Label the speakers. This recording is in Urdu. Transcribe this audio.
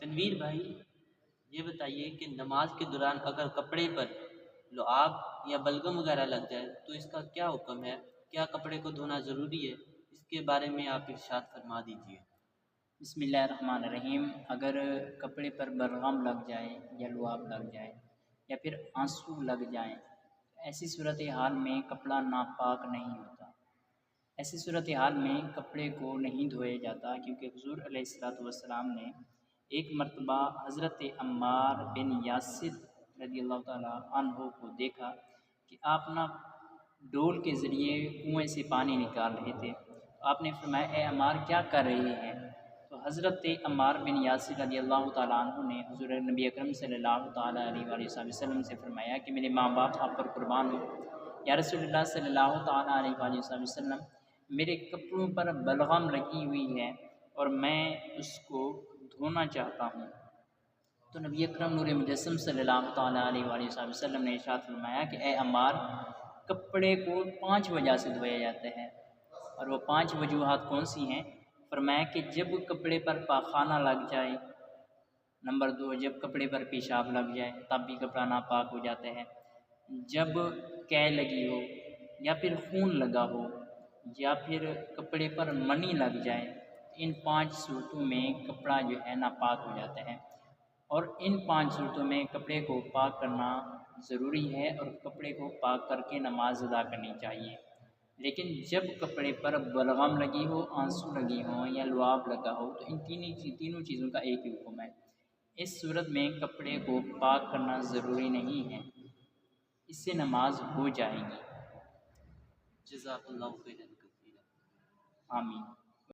Speaker 1: تنویر بھائی، یہ بتائیے کہ نماز کے دوران اگر کپڑے پر لعاب یا بلغم وغیرہ لگ جائے تو اس کا کیا حکم ہے؟ کیا کپڑے کو دھونا ضروری ہے؟ اس کے بارے میں آپ ارشاد فرما دیجیے۔
Speaker 2: بسم اللہ الرحمن الرحیم۔ اگر کپڑے پر بلغم لگ جائے یا لعاب لگ جائے یا پھر آنسو لگ جائیں، ایسی صورتحال میں کپڑا ناپاک نہیں ہوتا۔ ایسی صورتحال میں کپڑے کو نہیں دھویا جاتا، کیونکہ حضور علیہ السلام نے ایک مرتبہ حضرت عمار بن یاسر رضی اللہ تعالیٰ عنہ کو دیکھا کہ آپ نا ڈول کے ذریعے کنویں سے پانی نکال رہے تھے۔ تو آپ نے فرمایا، اے عمار کیا کر رہے ہیں؟ تو حضرت عمار بن یاسر رضی اللہ تعالیٰ عنہ نے حضور نبی اکرم صلی اللہ تعالیٰ علیہ وآلہ وسلم سے فرمایا کہ میرے ماں باپ آپ پر قربان ہو، یا رسول اللہ صلی اللہ تعالیٰ علیہ وآلہ وسلم، میرے کپڑوں پر بلغم لگی ہوئی ہے اور میں اس کو دھونا چاہتا ہوں۔ تو نبی اکرم نور مجسم صلی اللہ تعالیٰ علیہ وآلہ وسلم نے ارشاد فرمایا کہ اے عمار، کپڑے کو 5 وجہ سے دھویا جاتا ہے، اور وہ 5 وجوہات کون سی ہیں؟ فرمایا کہ جب کپڑے پر پاخانہ لگ جائے، نمبر 2 جب کپڑے پر پیشاب لگ جائے تب بھی کپڑا ناپاک ہو جاتا ہے، جب قے لگی ہو یا پھر خون لگا ہو یا پھر کپڑے پر منی لگ جائے، ان 5 صورتوں میں کپڑا جو ہے ناپاک ہو جاتا ہے۔ اور ان 5 صورتوں میں کپڑے کو پاک کرنا ضروری ہے، اور کپڑے کو پاک کر کے نماز ادا کرنی چاہیے۔ لیکن جب کپڑے پر بلغم لگی ہو، آنسو لگی ہوں یا لعاب لگا ہو تو ان تینوں چیزوں کا ایک ہی حکم ہے۔ اس صورت میں کپڑے کو پاک کرنا ضروری نہیں ہے، اس سے نماز ہو جائے گی۔
Speaker 1: جزاک اللہ خیرا کثیرا۔
Speaker 2: آمین۔